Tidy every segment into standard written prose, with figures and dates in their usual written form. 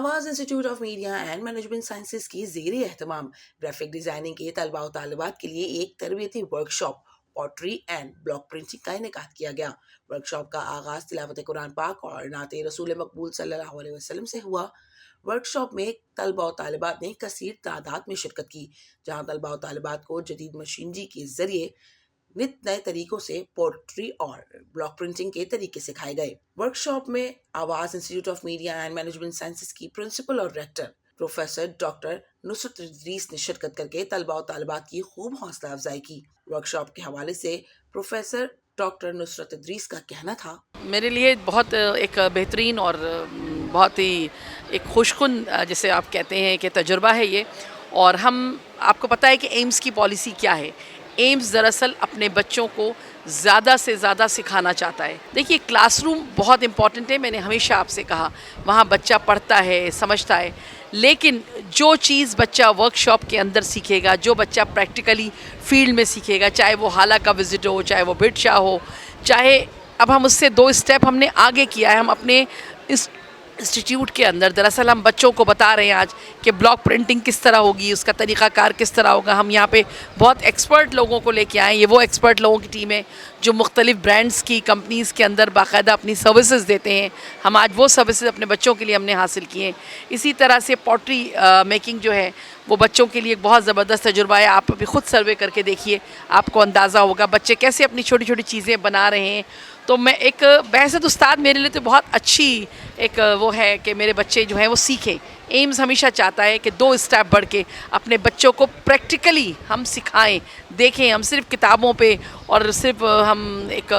आवाज़ institute of media and management sciences की ज़ेर एहतमाम ग्राफिक डिज़ाइनिंग के तलबा और तालिबात के लिए एक तरबियती workshop pottery and block printing का इनेकाद किया गया। वर्कशॉप का आगाज़ तिलावत कुरान पाक और नाते रसूल मकबूल सल्लल्लाहु अलैहि वसल्लम से हुआ। वर्कशॉप में तलबा और तालिबात ने कसीर तादाद में शिरकत की, जहाँ तलबा और तालिबात को जदीद मशीनरी के ज़रिए नित नए तरीकों से पोट्री और ब्लॉक प्रिंटिंग के तरीके सिखाए गए। वर्कशॉप में Awaaz institute of media and management sciences की प्रिंसिपल और rector professor doctor Nusrat Idrees ने शिरकत करके तलबा और तालिबात की खूब हौसला अफजाई की। वर्कशॉप के हवाले से प्रोफेसर डॉक्टर नुसरत इदरीस का कहना था, मेरे लिए बहुत एक बेहतरीन और बहुत ही एक खुशकुन जिसे आप कहते हैं कि तजुर्बा है ये। और हम आपको पता है कि एम्स की पॉलिसी क्या है। एम्स दरअसल अपने बच्चों को ज़्यादा से ज़्यादा सिखाना चाहता है। देखिए, क्लासरूम बहुत इम्पॉर्टेंट है, मैंने हमेशा आपसे कहा, वहाँ बच्चा पढ़ता है, समझता है, लेकिन जो चीज़ बच्चा वर्कशॉप के अंदर सीखेगा, जो बच्चा प्रैक्टिकली फील्ड में सीखेगा, चाहे वो हाला का विज़िट हो, चाहे वो बिट शाह हो, चाहे अब हम उससे 2 स्टेप हमने आगे किया है। हम अपने इस इंस्टीट्यूट के अंदर दरअसल हम बच्चों को बता रहे हैं आज कि ब्लॉक प्रिंटिंग किस तरह होगी, उसका तरीक़ाकार किस तरह होगा। हम यहाँ पे बहुत एक्सपर्ट लोगों को लेके आए। ये वो एक्सपर्ट लोगों की टीम है जो मुख्तलिफ ब्रांड्स की कंपनीज़ के अंदर बाकायदा अपनी सर्विसेज देते हैं। हम आज वो सर्विसेज अपने बच्चों के लिए हमने हासिल किए हैं। इसी तरह से पॉटरी मेकिंग जो है वो बच्चों के लिए एक बहुत ज़बरदस्त तजुर्बा है। आप अभी ख़ुद सर्वे करके देखिए, आपको अंदाज़ा होगा बच्चे कैसे अपनी छोटी छोटी चीज़ें बना रहे हैं। तो मैं एक बहसत उस्ताद मेरे लिए तो बहुत अच्छी एक वो है कि मेरे बच्चे जो हैं वो सीखें। एम्स हमेशा चाहता है कि 2 स्टेप बढ़ के अपने बच्चों को प्रैक्टिकली हम सिखाएं, देखें। हम सिर्फ किताबों पे और सिर्फ हम एक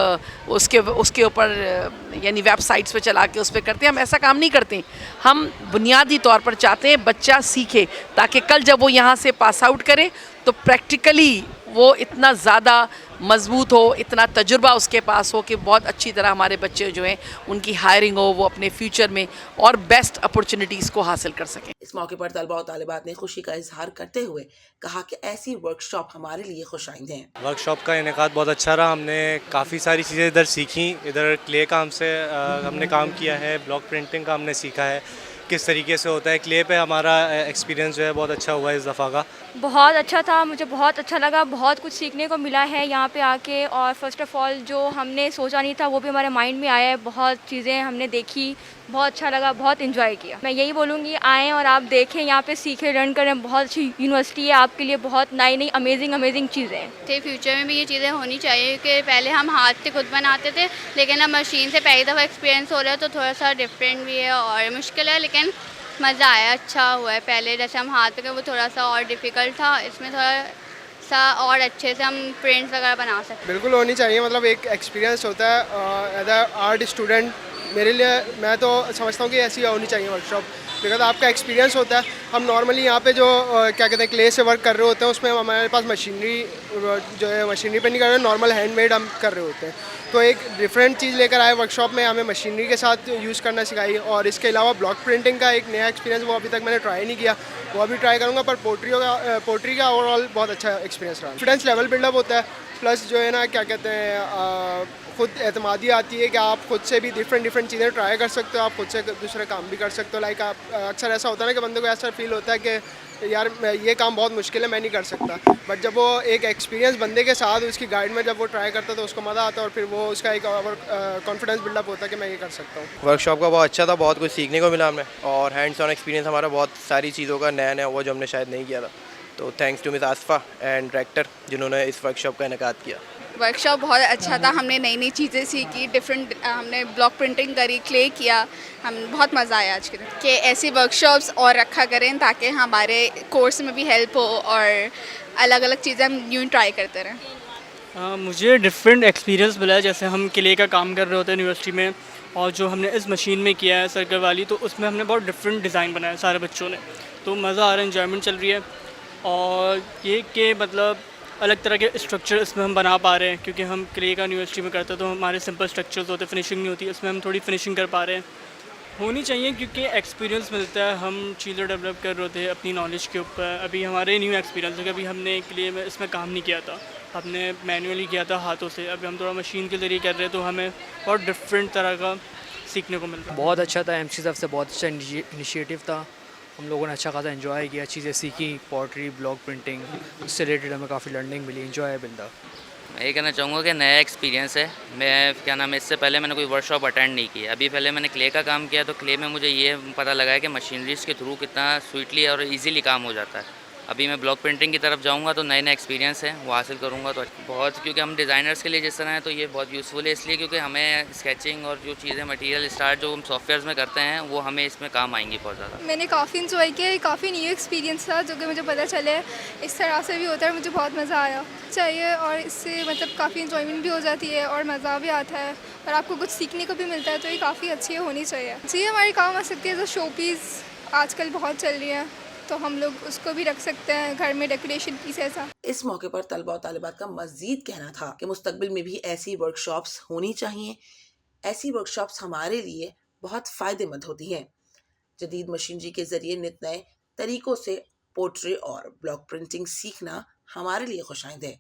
उसके ऊपर यानी वेबसाइट्स पे चला के उस पर करते हैं, हम ऐसा काम नहीं करते। हम बुनियादी तौर पर चाहते हैं बच्चा सीखे, ताकि कल जब वो यहाँ से पास आउट करे तो प्रैक्टिकली वो इतना ज़्यादा मजबूत हो, इतना तजुर्बा उसके पास हो कि बहुत अच्छी तरह हमारे बच्चे जो हैं उनकी हायरिंग हो, वो अपने फ्यूचर में और बेस्ट अपॉर्चुनिटीज़ को हासिल कर सकें। इस मौके पर तलबा और तालिबात ने खुशी का इजहार करते हुए कहा कि ऐसी वर्कशॉप हमारे लिए खुशाइंद हैं। वर्कशॉप का इनेकाद बहुत अच्छा रहा। हमने काफ़ी सारी चीज़ें इधर सीखी। इधर क्ले का हमने काम किया है, ब्लॉक प्रिंटिंग का हमने सीखा है किस तरीके से होता है। क्ले पे हमारा एक्सपीरियंस जो है बहुत अच्छा हुआ है इस दफ़ा का। बहुत अच्छा था, मुझे बहुत अच्छा लगा, बहुत कुछ सीखने को मिला है यहाँ पे आके। और फ़र्स्ट ऑफ़ ऑल जो हमने सोचा नहीं था वो भी हमारे माइंड में आया है। बहुत चीज़ें हमने देखी, बहुत अच्छा लगा, बहुत एंजॉय किया। मैं यही बोलूँगी, आएँ और आप देखें, यहाँ पे सीखें, लर्न करें। बहुत अच्छी यूनिवर्सिटी है, आपके लिए बहुत नई अमेजिंग चीज़ें हैं। थे फ्यूचर में भी ये चीज़ें होनी चाहिए, क्योंकि पहले हम हाथ से खुद बनाते थे, लेकिन अब मशीन से पहली दफ़ा एक्सपीरियंस हो रहा है तो थोड़ा सा डिफरेंट भी है और मुश्किल है, लेकिन मज़ा आया, अच्छा हुआ है। पहले जैसे हम हाथ पे वो थोड़ा सा और डिफ़िकल्ट था, इसमें थोड़ा सा और अच्छे से हम प्रिंट्स वगैरह बना सकते हैं। बिल्कुल होनी चाहिए, मतलब एक एक्सपीरियंस होता है एज अ आर्ट स्टूडेंट। मेरे लिए, मैं तो समझता हूँ कि ऐसी होनी चाहिए वर्कशॉप, बिकॉज आपका एक्सपीरियंस होता है। हम नॉर्मली यहाँ पे जो क्या कहते हैं क्ले से वर्क कर रहे होते हैं, उसमें हमारे पास मशीनरी जो है मशीनरी पे नहीं कर रहे, नॉर्मल हैंडमेड हम कर रहे होते हैं। तो एक डिफरेंट चीज़ लेकर आए वर्कशॉप में, हमें मशीनरी के साथ यूज़ करना सिखाई। और इसके अलावा ब्लॉक प्रिंटिंग का एक नया एक्सपीरियंस, वो अभी तक मैंने ट्राई नहीं किया, वो अभी ट्राई करूँगा। पर पोट्री का ओवरऑल बहुत अच्छा एक्सपीरियंस रहा। कॉन्फिडेंस लेवल बिल्डअप होता है, प्लस जो है ना क्या कहते हैं खुद एतमादी आती है कि आप खुद से भी डिफरेंट चीज़ें ट्राई कर सकते हो, आप खुद से दूसरे काम भी कर सकते हो। लाइक आप अक्सर ऐसा होता है ना कि बंदे को ऐसा फील होता है कि यार ये काम बहुत मुश्किल है, मैं नहीं कर सकता। बट जब वो एक एक्सपीरियंस बंदे के साथ उसकी गाइड में जब वो ट्राई करता है तो उसको मज़ा आता है, और फिर वो उसका एक और कॉन्फिडेंस बिल्डअप होता है कि मैं ये कर सकता हूँ। वर्कशॉप का बहुत अच्छा था, बहुत कुछ सीखने को मिला हमें, और हैंड्स ऑन एक्सपीरियंस हमारा बहुत सारी चीज़ों का नया हुआ जो हमने शायद नहीं किया था। तो thanks to miss Asfa and director जिन्होंने इस वर्कशॉप का इनेकाद किया। वर्कशॉप बहुत अच्छा था, हमने नई चीज़ें सीखी, डिफरेंट हमने ब्लॉक प्रिंटिंग करी, क्ले किया, हम बहुत मज़ा आया आज के दिन। कि ऐसी वर्कशॉप्स और रखा करें ताकि हमारे कोर्स में भी हेल्प हो और अलग अलग चीज़ें हम यूँ ट्राई करते रहें। मुझे डिफरेंट एक्सपीरियंस मिला है। जैसे हम क्ले का काम कर रहे होते हैं यूनिवर्सिटी में, और जो हमने इस मशीन में किया है सर्कल वाली, तो उसमें हमने बहुत डिफरेंट डिज़ाइन बनाया सारे बच्चों ने। तो मज़ा आ रहा है, इन्जॉयमेंट चल रही है। और ये कि मतलब अलग तरह के स्ट्रक्चर इसमें हम बना पा रहे हैं, क्योंकि हम क्ले का यूनिवर्सिटी में करते हैं तो हमारे सिंपल स्ट्रक्चर्स होते हैं, फिनिशिंग नहीं होती। इसमें हम थोड़ी फिनिशिंग कर पा रहे हैं, होनी चाहिए, क्योंकि एक्सपीरियंस मिलता है। हम चीज़ें डेवलप कर रहे थे अपनी नॉलेज के ऊपर। अभी हमारे न्यू एक्सपीरियंस है कि अभी हमने क्ले में इसमें काम नहीं किया था, हमने मैनुअली किया था हाथों से। अभी हम थोड़ा मशीन के ज़रिए कर रहे हैं, तो हमें बहुत डिफरेंट तरह का सीखने को मिलता है। बहुत अच्छा था, एमसी तरफ से बहुत अच्छा इनिशिएटिव था। हम लोगों ने अच्छा खासा एंजॉय किया, चीज़ें सीखी, पॉटरी, ब्लॉक प्रिंटिंग, उससे रिलेटेड हमें काफ़ी लर्निंग मिली, इंजॉयबल था। मैं ये कहना चाहूँगा कि नया एक्सपीरियंस है। मैं क्या नाम है, इससे पहले मैंने कोई वर्कशॉप अटेंड नहीं किया। अभी पहले मैंने क्ले का काम किया, तो क्ले में मुझे ये पता लगा है कि मशीनरीज़ के थ्रू कितना स्वीटली और इजीली काम हो जाता है। अभी मैं ब्लॉक प्रिंटिंग की तरफ जाऊँगा तो नए नए एक्सपीरियंस है वो हासिल करूँगा, तो बहुत, क्योंकि हम डिज़ाइनर्स के लिए जिस तरह है तो ये बहुत यूज़फुल है, इसलिए क्योंकि हमें स्केचिंग और जो चीज़ें मटेरियल स्टार्ट जो हम सॉफ्टवेयर्स में करते हैं वो हमें इसमें काम आएंगी बहुत ज़्यादा। मैंने काफ़ी इंजॉय किया, ये काफ़ी न्यू एक्सपीरियंस था जो कि मुझे पता चले इस तरह से भी होता है, मुझे बहुत मज़ा आया चाहिए और इससे मतलब काफ़ी इंजॉयमेंट भी हो जाती है और मज़ा भी आता है और आपको कुछ सीखने को भी मिलता है, तो ये काफ़ी अच्छी होनी चाहिए। जी हमारे काम आ सकती है, तो शो पीस आजकल बहुत चल रही है तो हम लोग उसको भी रख सकते हैं घर में, डेकोरेशन पीस ऐसा। इस मौके पर तलबा और तालिबात का मजीद कहना था कि मुस्तकबिल में भी ऐसी वर्कशॉप्स होनी चाहिए। ऐसी वर्कशॉप्स हमारे लिए बहुत फ़ायदेमंद होती हैं। जदीद मशीनरी के ज़रिए नित नए तरीक़ों से पोट्री और ब्लॉक प्रिंटिंग सीखना हमारे लिए खुशाइंद है।